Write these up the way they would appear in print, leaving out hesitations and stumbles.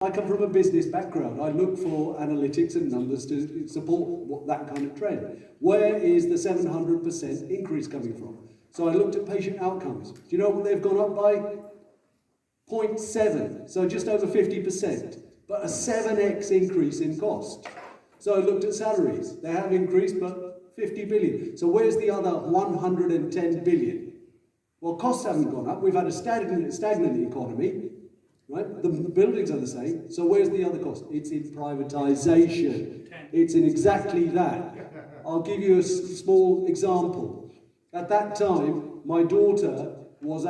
I come from a business background. I look for analytics and numbers to support that kind of trend. Where is the 700% increase coming from? So I looked at patient outcomes. Do you know what they've gone up by? 0.7, so just over 50%, but a 7x increase in cost. So I looked at salaries. They have increased, but 50 billion. So where's the other 110 billion? Well, costs haven't gone up. We've had a stagnant economy. Right? The buildings are the same, so where's the other cost? It's in privatisation. It's in exactly that. I'll give you a small example. At that time, my daughter was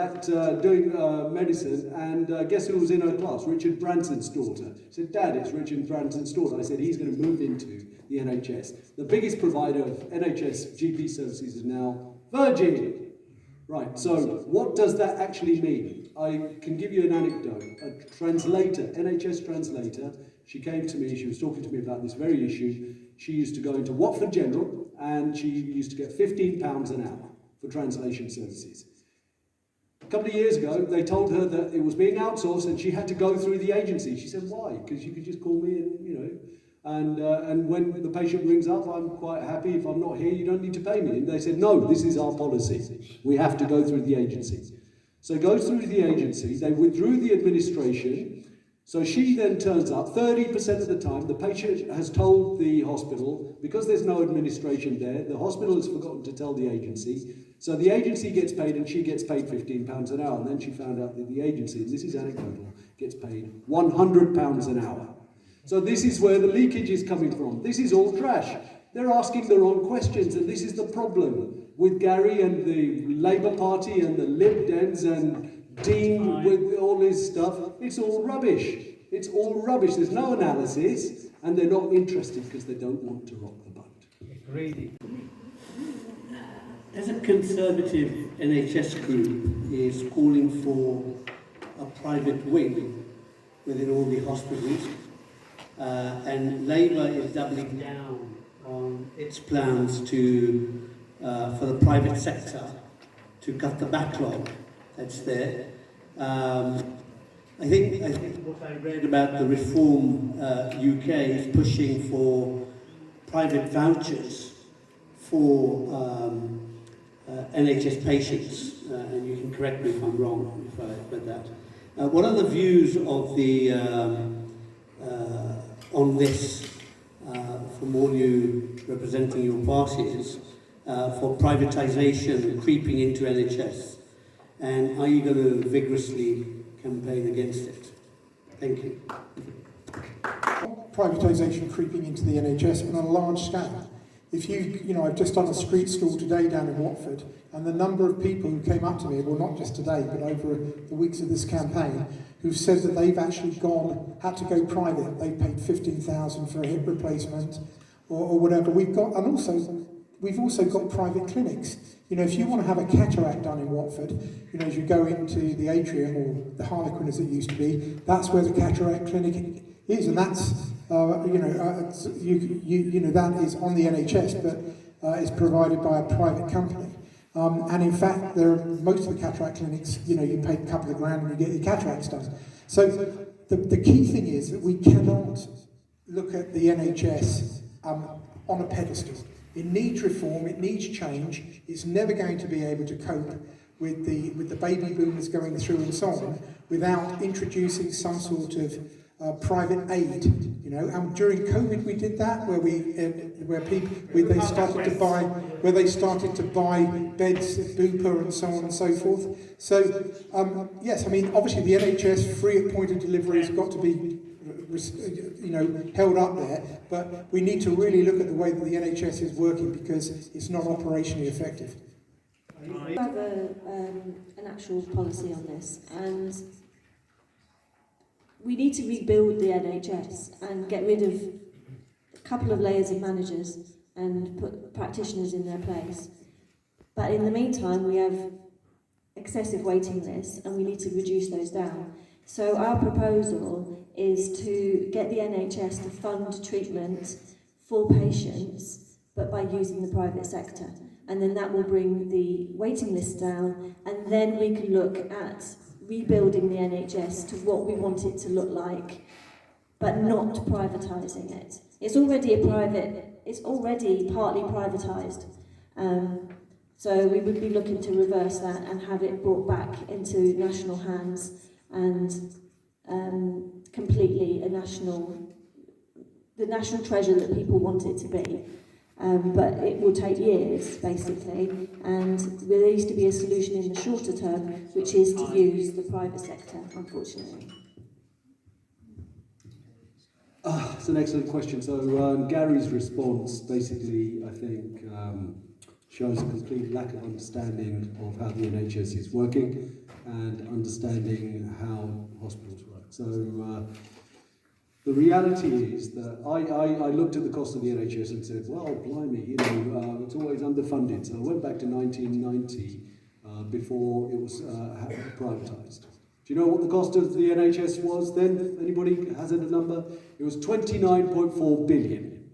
doing medicine, and guess who was in her class? Richard Branson's daughter. She said, Dad, it's Richard Branson's daughter. I said, he's going to move into the NHS. The biggest provider of NHS GP services is now Virgin. Right, so what does that actually mean? I can give you an anecdote. A translator, NHS translator, she came to me, she was talking to me about this very issue. She used to go into Watford General, and she used to get £15 an hour for translation services. A couple of years ago, they told her that it was being outsourced and she had to go through the agency. She said, why? Because you could just call me and, and when the patient rings up, I'm quite happy. If I'm not here, you don't need to pay me. And they said, no, this is our policy. We have to go through the agency. So it goes through the agency. They withdrew the administration. So she then turns up. 30% of the time, the patient has told the hospital, because there's no administration there, the hospital has forgotten to tell the agency. So the agency gets paid, and she gets paid £15 an hour. And then she found out that the agency, and this is anecdotal, gets paid £100 an hour. So this is where the leakage is coming from. This is all trash. They're asking the wrong questions, and this is the problem with Gary and the Labour Party and the Lib Dems and Dean with all his stuff. It's all rubbish. It's all rubbish. There's no analysis, and they're not interested because they don't want to rock the boat. Really. As a Conservative NHS group is calling for a private wing within all the hospitals, and Labour is doubling down on its plans to, for the private sector to cut the backlog that's there. I think what I read about the Reform UK is pushing for private vouchers for NHS patients, and you can correct me if I'm wrong if I read that. What are the views of the on this from all you representing your parties for privatisation creeping into NHS, and are you going to vigorously campaign against it? Thank you. Privatisation creeping into the NHS on a large scale. If I've just done a street stall today down in Watford, and the number of people who came up to me, well, not just today, but over the weeks of this campaign, who've said that they've actually had to go private. They paid $15,000 for a hip replacement, or whatever. We've also got private clinics. If you want to have a cataract done in Watford, as you go into the atrium, or the Harlequin as it used to be, that's where the cataract clinic is, and that's that is on the NHS, but is provided by a private company. And in fact, most of the cataract clinics, you pay a couple of grand and you get your cataracts done. So the key thing is that we cannot look at the NHS on a pedestal. It needs reform, it needs change. It's never going to be able to cope with the baby boomers going through and so on without introducing some sort of private aid, and during COVID we did that, where they started to buy beds at Bupa and so on and so forth. So yes, obviously the NHS free at point of delivery has got to be held up there, but we need to really look at the way that the NHS is working because it's not operationally effective. We have an actual policy on this, and we need to rebuild the NHS and get rid of a couple of layers of managers and put practitioners in their place. But in the meantime, we have excessive waiting lists and we need to reduce those down. So our proposal is to get the NHS to fund treatment for patients, but by using the private sector. And then that will bring the waiting list down, and then we can look at rebuilding the NHS to what we want it to look like but not privatising it. It's already partly privatised. So we would be looking to reverse that and have it brought back into national hands and completely the national treasure that people want it to be. But it will take years, basically, and there needs to be a solution in the shorter term, which is to use the private sector, unfortunately. It's an excellent question. So Gary's response basically, I think, shows a complete lack of understanding of how the NHS is working and understanding how hospitals work. So the reality is that I looked at the cost of the NHS and said, well, blimey, it's always underfunded. So I went back to 1990 before it was privatised. Do you know what the cost of the NHS was then? Anybody hazard a number? It was 29.4 billion.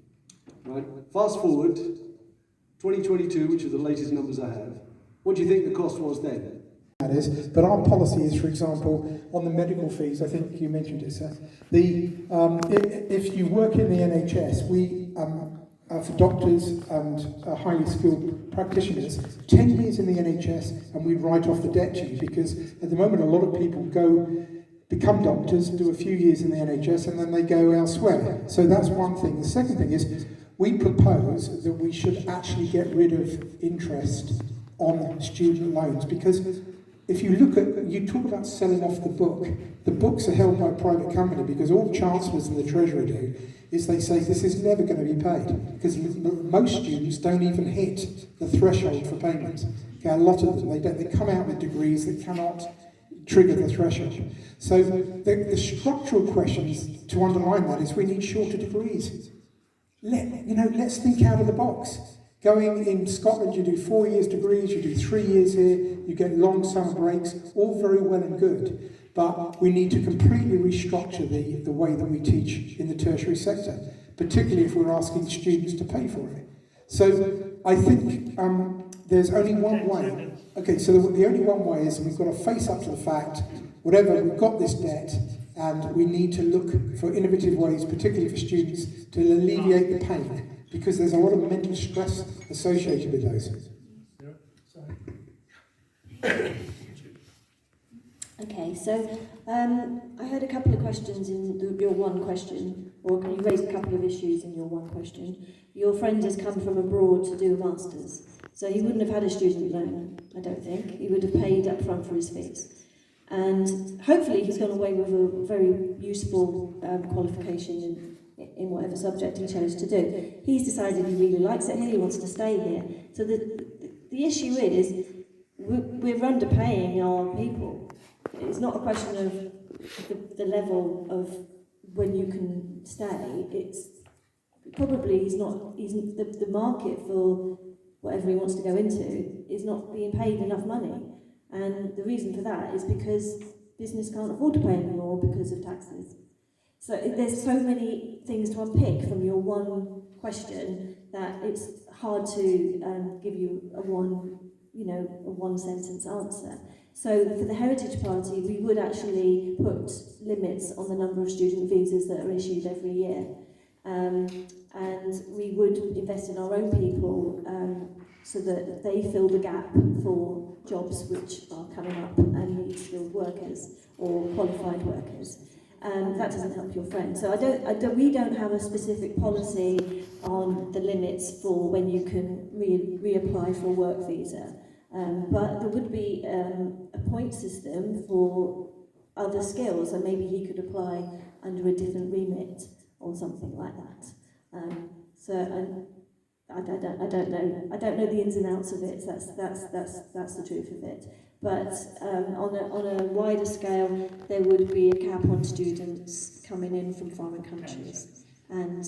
Right? Fast forward, 2022, which are the latest numbers I have. What do you think the cost was then? That is, but our policy is, for example, on the medical fees. I think you mentioned it, Seth. If you work in the NHS, we for doctors and highly skilled practitioners, 10 years in the NHS, and we write off the debt to you, because at the moment a lot of people become doctors, do a few years in the NHS, and then they go elsewhere. So that's one thing. The second thing is, we propose that we should actually get rid of interest on student loans, because if you look at, you talk about selling off the books are held by a private company, because all chancellors and the Treasury do is they say this is never going to be paid, because most students don't even hit the threshold for payment. Okay, a lot of them, they come out with degrees that cannot trigger the threshold. So the structural questions to underline that is we need shorter degrees. Let's think out of the box. Going in Scotland, you do 4 years degrees, you do 3 years here, you get long summer breaks, all very well and good. But we need to completely restructure the way that we teach in the tertiary sector, particularly if we're asking students to pay for it. So I think there's only one way. Okay, so the only one way is we've got to face up to the fact, whatever, we've got this debt, and we need to look for innovative ways, particularly for students, to alleviate the pain, because there's a lot of mental stress associated with those. Okay, so I heard a couple of questions in your one question, or you raised a couple of issues in your one question. Your friend has come from abroad to do a master's, so he wouldn't have had a student loan, I don't think. He would have paid up front for his fees. And hopefully he's gone away with a very useful qualification in whatever subject he chose to do. He's decided he really likes it here, he wants to stay here. So the issue is, we're underpaying our people. It's not a question of the level of when you can stay. It's probably the market for whatever he wants to go into is not being paid enough money. And the reason for that is because business can't afford to pay anymore because of taxes. So there's so many things to unpick from your one question that it's hard to give you a one sentence answer. So for the Heritage Party, we would actually put limits on the number of student visas that are issued every year. And we would invest in our own people so that they fill the gap for jobs which are coming up and need skilled workers or qualified workers. That doesn't help your friend. So we don't have a specific policy on the limits for when you can reapply for a work visa. But there would be a point system for other skills, and maybe he could apply under a different remit or something like that. I don't know the ins and outs of it. That's the truth of it. But on a wider scale, there would be a cap on students coming in from foreign countries. And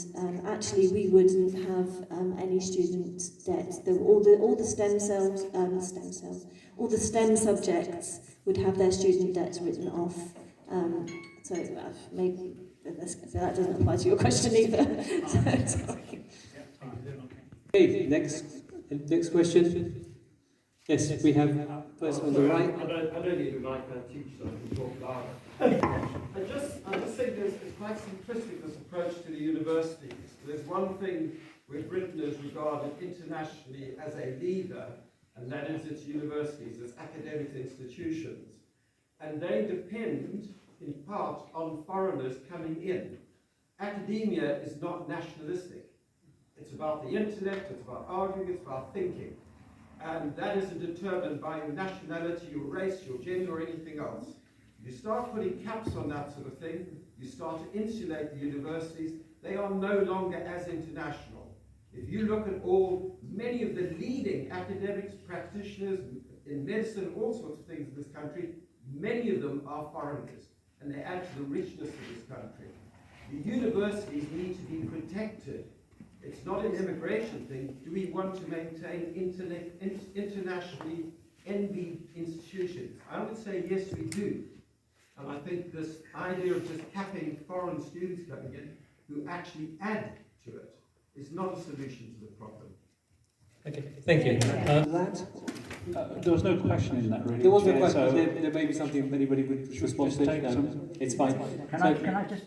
actually, we wouldn't have any student debt. All the STEM subjects would have their student debts written off. So maybe that doesn't apply to your question either. Sorry. Okay, next question. Yes, we have a person on the right. I don't need to like a teacher, so I can talk louder. I just think it's quite simplistic, this approach to the universities. There's one thing where Britain is regarded internationally as a leader, and that is its universities, its academic institutions. And they depend, in part, on foreigners coming in. Academia is not nationalistic. It's about the intellect, it's about arguing, it's about thinking. And that isn't determined by your nationality, your race, your gender, or anything else. You start putting caps on that sort of thing, you start to insulate the universities, they are no longer as international. If you look at many of the leading academics, practitioners in medicine, all sorts of things in this country, many of them are foreigners, and they add to the richness of this country. The universities need to be protected. It's not an immigration thing. Do we want to maintain internationally envied institutions? I would say yes, we do. And I think this idea of just capping foreign students coming in who actually add to it is not a solution to the problem. Okay, thank you. There was no question in that, really. There was no Chair, question. so There may be something anybody would respond just to. take No, some- it's fine. Can I just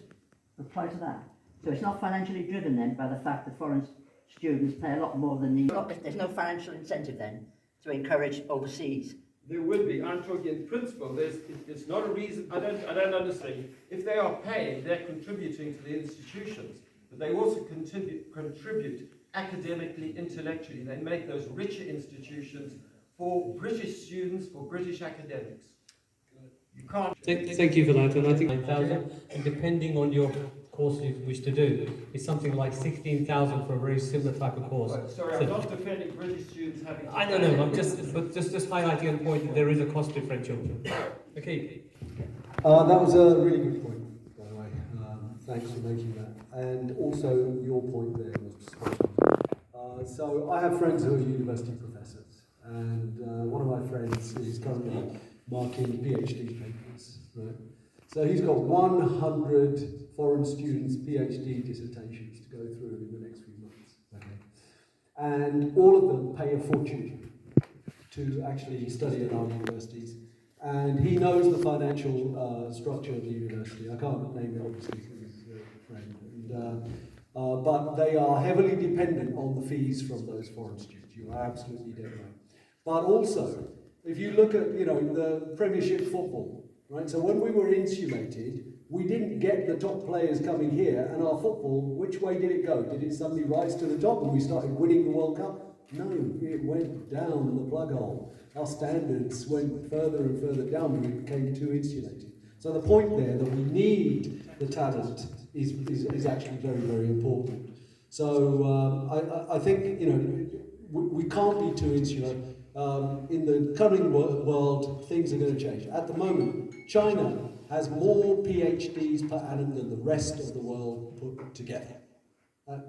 reply to that? So it's not financially driven then by the fact that foreign students pay a lot more than the... There's no financial incentive then to encourage overseas. There would be. I'm talking in principle. It's not a reason. I don't understand. If they are paying, they're contributing to the institutions, but they also contribute academically, intellectually. They make those richer institutions for British students, for British academics. You can't. Thank you for that, and I think 9,000, and depending on your course you wish to do, it's something like 16,000 for a very similar type of course. Sorry, I'm not defending British students having to I don't know, I'm just highlighting the point that there is a cost differential. Okay. That was a really good point, by the way. Thanks for making that. And also your point there was spot on. So I have friends who are university professors, and one of my friends is currently marking PhD papers, right? So he's got 100 foreign students' PhD dissertations to go through in the next few months. Okay? And all of them pay a fortune to actually study at our universities. And he knows the financial structure of the university. I can't name it, obviously, because he's a friend. And, but they are heavily dependent on the fees from those foreign students. You are absolutely dead right. But also, if you look at, the Premiership football, right? So when we were insulated, we didn't get the top players coming here, and our football, which way did it go? Did it suddenly rise to the top and we started winning the World Cup? No, it went down the plug hole. Our standards went further and further down, we became too insulated. So the point there that we need the talent is actually very, very important. So I think, we can't be too insular. In the coming world, things are going to change. At the moment, China has more PhDs per annum than the rest of the world put together.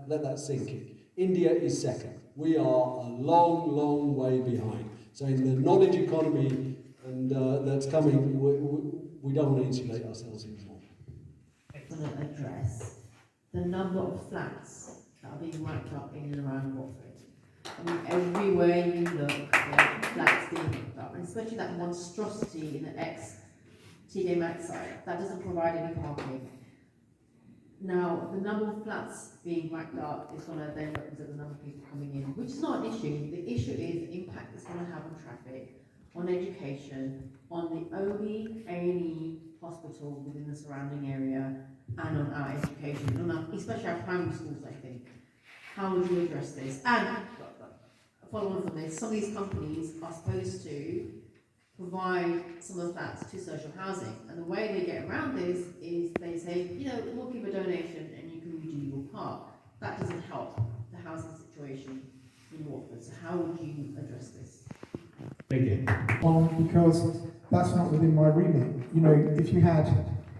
Let that sink in. India is second. We are a long, long way behind. So in the knowledge economy that's coming, we don't want to insulate ourselves anymore. I'm going to address the number of flats that are being wiped up in and around Watford. I mean, everywhere you look, there are flats being wiped up, and especially that monstrosity in the ex-TJ Maxx site, that doesn't provide any parking. Now, the number of flats being wiped up is going to then represent the number of people coming in, which is not an issue. The issue is the impact it's going to have on traffic, on education, on the only A&E hospital within the surrounding area, and on our education, especially our primary schools, I think. How would you address this? And follow on from this, some of these companies are supposed to provide some of the flats to social housing, and the way they get around this is they say, we'll give a donation and you can redo your part. That doesn't help the housing situation in Watford. So how would you address this? Thank you. Because that's not within my remit. If you had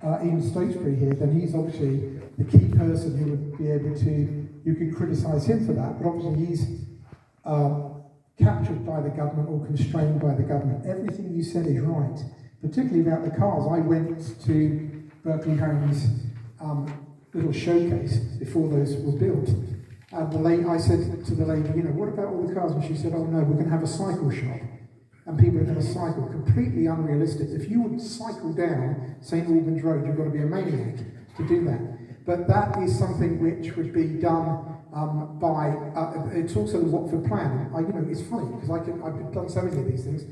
Ian Stokesbury here, then he's obviously the key person who would be able to, you could criticise him for that, but obviously he's captured by the government or constrained by the government. Everything you said is right, particularly about the cars. I went to Berkeley Homes little showcase before those were built, and I said to the lady, what about all the cars? And she said, oh no, we're going to have a cycle shop. and people are going to cycle. Completely unrealistic. If you would cycle down St Albans Road, you've got to be a maniac to do that. But that is something which would be done it's also the Watford plan. It's funny because I've done so many of these things.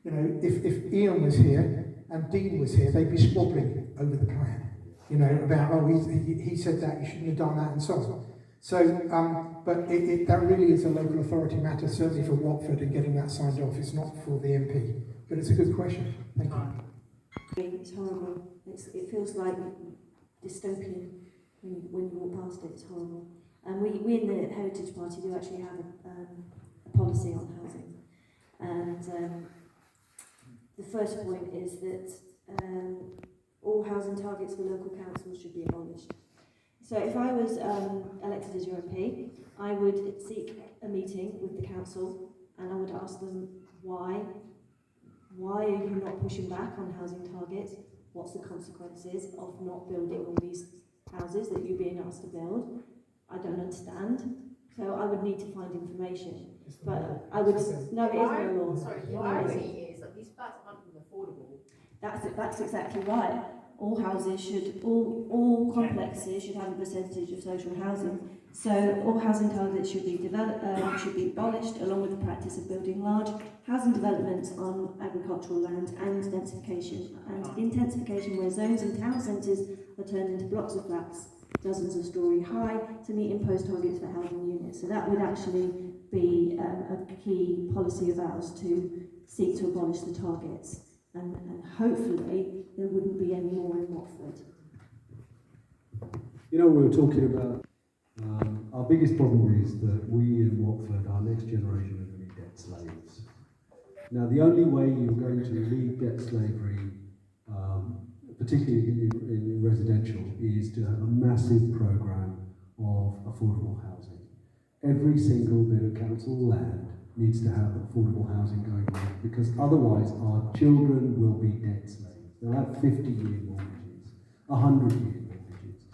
If Ian was here and Dean was here, they'd be squabbling over the plan. About he said that, you shouldn't have done that, and so on. So, but that really is a local authority matter, certainly for Watford, and getting that signed off. It's not for the MP, but it's a good question. Thank you. It's horrible. It feels like dystopian when you walk past it. It's horrible. And we in the Heritage Party do actually have a policy on housing. And the first point is that all housing targets for local councils should be abolished. So if I was elected as your MP, I would seek a meeting with the council and I would ask them why are you not pushing back on housing targets? What's the consequences of not building all these houses that you're being asked to build? I don't understand. So I would need to find information. But I would no, it is no law. Sorry, the irony is that these flats aren't even affordable. That's exactly right. All complexes should have a percentage of social housing. So all housing targets should be should be abolished, along with the practice of building large housing developments on agricultural land and intensification where zones and town centres are turned into blocks of flats, dozens of storey high, to meet imposed targets for housing units. So that would actually be a key policy of ours, to seek to abolish the targets. And hopefully there wouldn't be any more in Watford. We were talking about our biggest problem is that we in Watford, our next generation, are going to be debt slaves. Now, the only way you're going to leave debt slavery, particularly in residential, is to have a massive programme of affordable housing. Every single bit of council land needs to have affordable housing going on, because otherwise our children will be debt slaves. They'll have 50-year mortgages, 100-year mortgages.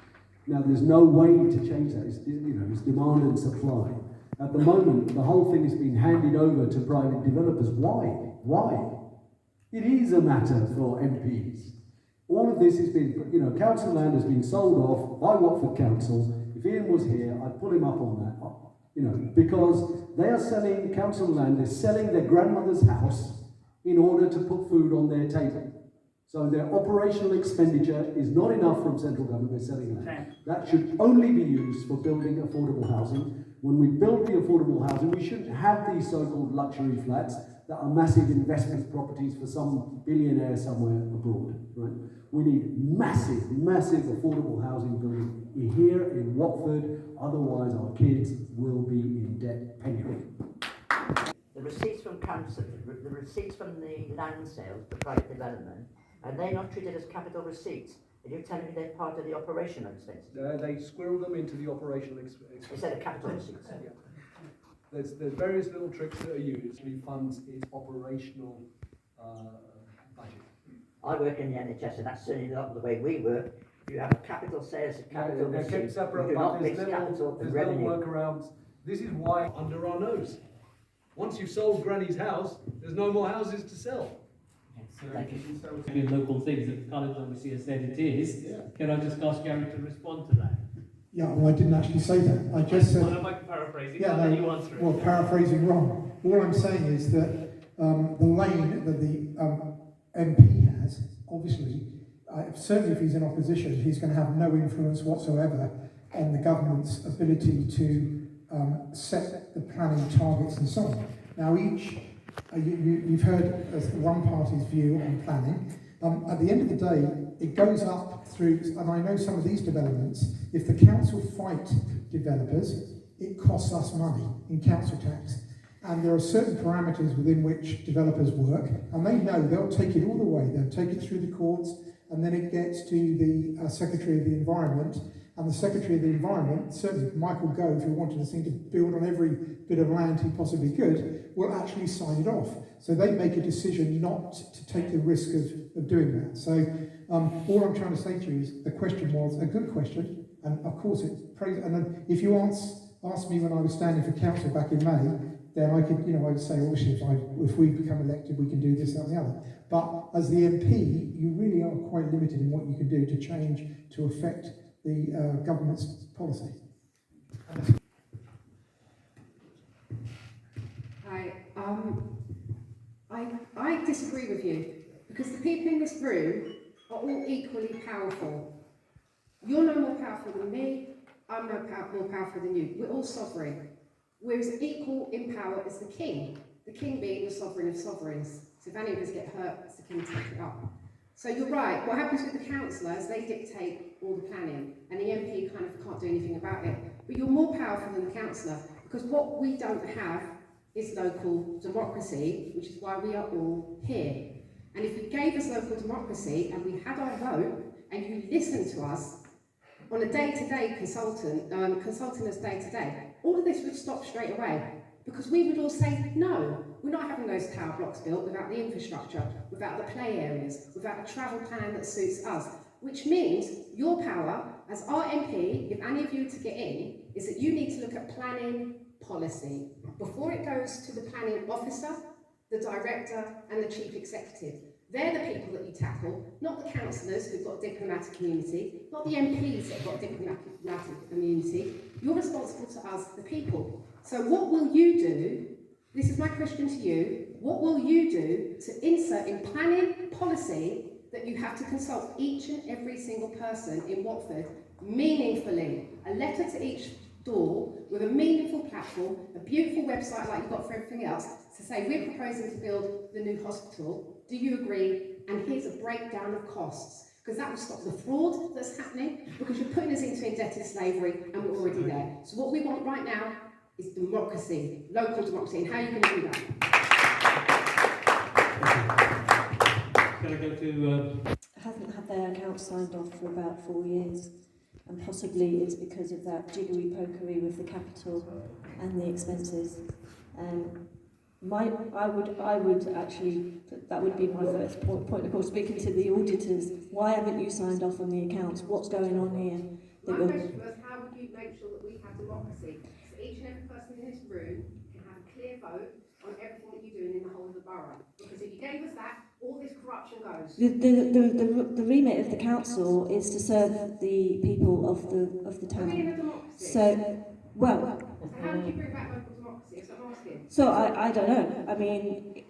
Now, there's no way to change that. It's demand and supply. At the moment, the whole thing has been handed over to private developers. Why? It is a matter for MPs. All of this has been, council land has been sold off by Watford Council. If Ian was here, I'd pull him up on that. Because they are selling council land, they're selling their grandmother's house in order to put food on their table. So their operational expenditure is not enough from central government, they're selling land. That should only be used for building affordable housing. When we build the affordable housing, we shouldn't have these so-called luxury flats that are massive investment properties for some billionaire somewhere abroad, right? We need massive affordable housing building here in Watford, otherwise our kids will be in debt penury. The receipts from council, the receipts from the land sales, the private development, are they not treated as capital receipts? Are you telling me they're part of the operational expenses? They squirrel them into the operational expenses. Instead of capital receipts? Yeah. There's various little tricks that are used to fund its operational budget. I work in the NHS, and that's certainly not the way we work. You have capital sales and capital receipts. They're kept separate, you do but not mix capital and there's revenue. little workarounds. This is why under our nose. Once you've sold Granny's house, there's no more houses to sell. In local things that College obviously has said it is. Yeah. Can I just ask Gary to respond to that? Yeah, well, I didn't actually say that. I just said... Well, I might be paraphrasing. Yeah, no, you answer it. Well, paraphrasing wrong. All I'm saying is that the lane that the MP has, obviously, certainly if he's in opposition, he's going to have no influence whatsoever on the government's ability to set the planning targets and so on. Now, you've heard one party's view on planning. At the end of the day, it goes up through, and I know some of these developments, if the council fight developers, it costs us money in council tax. And there are certain parameters within which developers work, and they know they'll take it all the way. They'll take it through the courts, and then it gets to the Secretary of the Environment. And the Secretary of the Environment, certainly Michael Gove, who wanted this thing to build on every bit of land he possibly could, will actually sign it off. So they make a decision not to take the risk of doing that. So all I'm trying to say to you is the question was a good question, and of course it's praise. And if you asked me when I was standing for council back in May, then I could, I'd say, obviously, if we become elected, we can do this, that, and the other. But as the MP, you really are quite limited in what you can do to change, to affect the government's policy. I disagree with you, because the people in this room are all equally powerful. You're no more powerful than me, I'm no more powerful than you. We're all sovereign. We're as equal in power as the king being the sovereign of sovereigns. So if any of us get hurt, it's the king to pick it up. So you're right, what happens with the councillors, they dictate all the planning, and the MP kind of can't do anything about it. But you're more powerful than the councillor, because what we don't have is local democracy, which is why we are all here. And if you gave us local democracy and we had our vote and you listened to us on a day-to-day consulting us day-to-day, all of this would stop straight away, because we would all say, no, we're not having those tower blocks built without the infrastructure, without the play areas, without a travel plan that suits us, which means your power as our MP, if any of you are to get in, is that you need to look at planning policy before it goes to the planning officer, the director and the chief executive. They're the people that you tackle, not the councillors who've got diplomatic immunity, not the MPs that have got diplomatic immunity. You're responsible to us, the people. So what will you do? This is my question to you. What will you do to insert in planning policy that you have to consult each and every single person in Watford meaningfully? A letter to each door with a meaningful platform, a beautiful website like you've got for everything else, to say we're proposing to build the new hospital. Do you agree? And here's a breakdown of costs, because that will stop the fraud that's happening, because you're putting us into indebted slavery and we're already there. So what we want right now is democracy, local democracy, and how you can do that. Can I go to... Haven't had their accounts signed off for about 4 years, and possibly it's because of that jiggery-pokery with the capital and the expenses. I would actually, that would be my first point of course, speaking to the auditors. Why haven't you signed off on the accounts? What's going on here? My question was, how would you make sure that we have democracy? So each and every person in this room can have a clear vote on everything that you're doing in the whole of the borough. Because if you gave us that, all this corruption goes. The remit of the council is to serve the people of the town. Are we in a democracy? So, well. So how do you bring back local democracy? That's what I'm asking. So I don't know. I mean.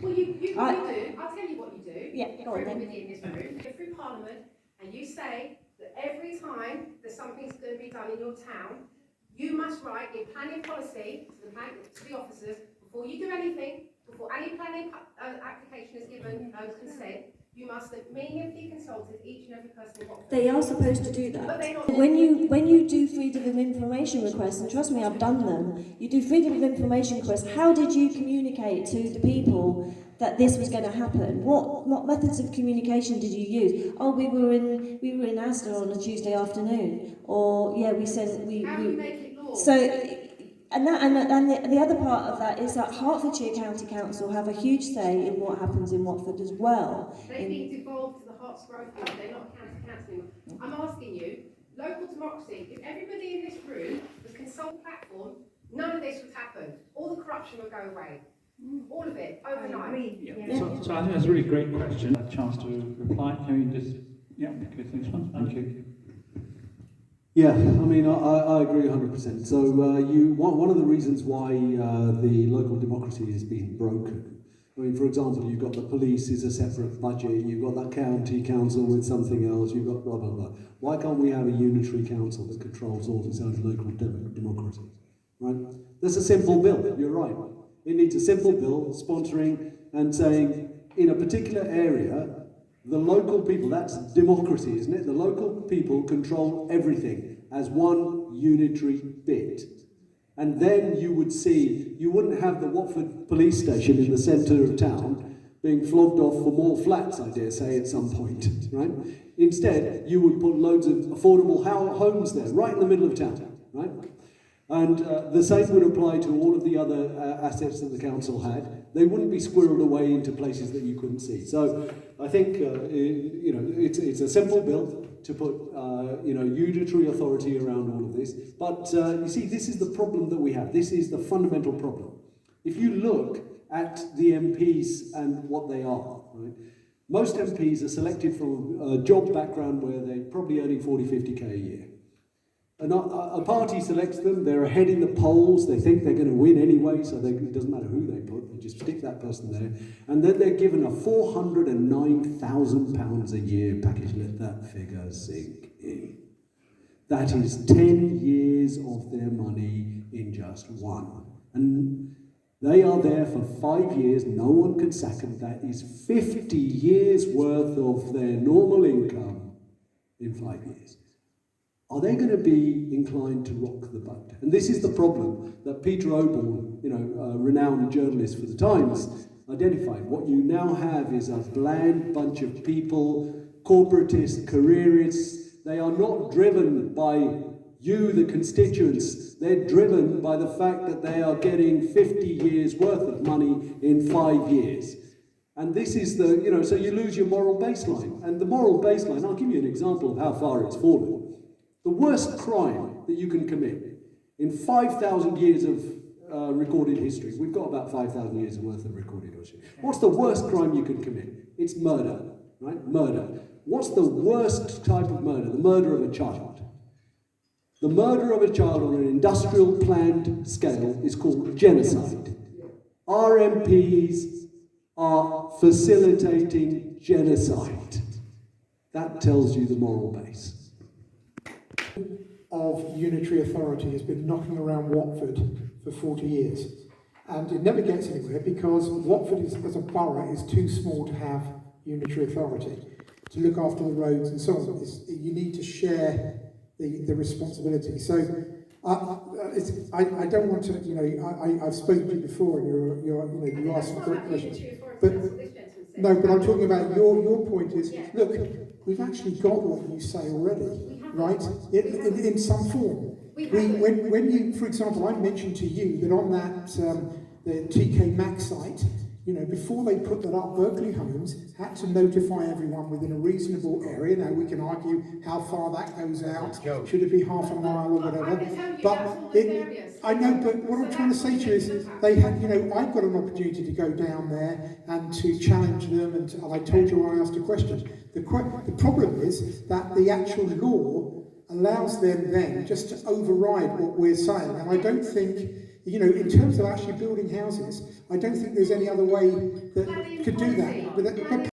Well, you do. I'll tell you what you do. Yeah, go on then. Everybody in this room, go through Parliament, and you say that every time that something's going to be done in your town, you must write in planning policy to the officers before you do anything. Before any planning application is given consent, you must have meaningfully consulted each and every person in Watford. They are supposed to do that. But they're not. When you do freedom of information requests, and trust me, I've done them. You do freedom of information requests. How did you communicate to the people that this was going to happen? What methods of communication did you use? Oh, we were in Asda on a Tuesday afternoon, or yeah, we said we. How do you make it law? So. And the other part of that is that Hertfordshire County Council have a huge say in what happens in Watford as well. They've been devolved to the Herts Growth Board. They're not county council anymore. I'm asking you, local democracy, if everybody in this room was consult platform, none of this would happen. All the corruption would go away. All of it, overnight. So I think that's a really great question. A chance to reply. Can we just, give things one? Thank you. Yeah, I mean, I agree 100%. So one of the reasons why the local democracy has been broken, I mean, for example, you've got the police is a separate budget, you've got that county council with something else, you've got blah, blah, blah. Why can't we have a unitary council that controls all its own local democracies, right? That's a simple bill, you're right. It needs a simple bill sponsoring and saying, in a particular area, the local people, that's democracy, isn't it? The local people control everything as one unitary bit. And then you would see, you wouldn't have the Watford police station in the centre of town being flogged off for more flats, I dare say, at some point, right? Instead, you would put loads of affordable homes there, right in the middle of town, right? And the same would apply to all of the other assets that the council had. they wouldn't be squirreled away into places that you couldn't see. So I think it's a simple bill to put unitary authority around all of this. But you see, this is the problem that we have. This is the fundamental problem. If you look at the MPs and what they are, right? Most MPs are selected from a job background where they're probably earning 40, 50k a year. And a party selects them, they're ahead in the polls, they think they're going to win anyway, so it doesn't matter who they put, they just stick that person there. And then they're given a £409,000 a year package. Let that figure sink in. That is 10 years of their money in just one. And they are there for 5 years, no one can sack them. That is 50 years worth of their normal income in 5 years. Are they going to be inclined to rock the boat? And this is the problem that Peter Oborne, renowned journalist for the Times, identified. What you now have is a bland bunch of people, corporatists, careerists. They are not driven by you, the constituents. They're driven by the fact that they are getting 50 years worth of money in 5 years. And this is so you lose your moral baseline. And the moral baseline, I'll give you an example of how far it's fallen. The worst crime that you can commit in 5,000 years of recorded history, we've got about 5,000 years worth of recorded history. What's the worst crime you can commit? It's murder, right? Murder. What's the worst type of murder? The murder of a child. The murder of a child on an industrial planned scale is called genocide. Our MPs are facilitating genocide. That tells you the moral base. Of unitary authority has been knocking around Watford for 40 years. And it never gets anywhere because Watford as a borough is too small to have unitary authority, to look after the roads and so on. You need to share the responsibility. So I don't want to, I've spoken to you before and you asked some great questions. But I'm talking about your point is, look, we've actually got what you say already. Right, in some form. When you, for example, I mentioned to you that on that the TK Maxx site, before they put that up, Berkeley Homes had to notify everyone within a reasonable area. Now we can argue how far that goes out. Should it be half a mile or whatever? But I know. But what I'm trying to say to you is, they had. I've got an opportunity to go down there and to challenge them. And I told you I asked a question. The problem is that the actual law allows them then just to override what we're saying. And I don't think, in terms of actually building houses, I don't think there's any other way that could do that.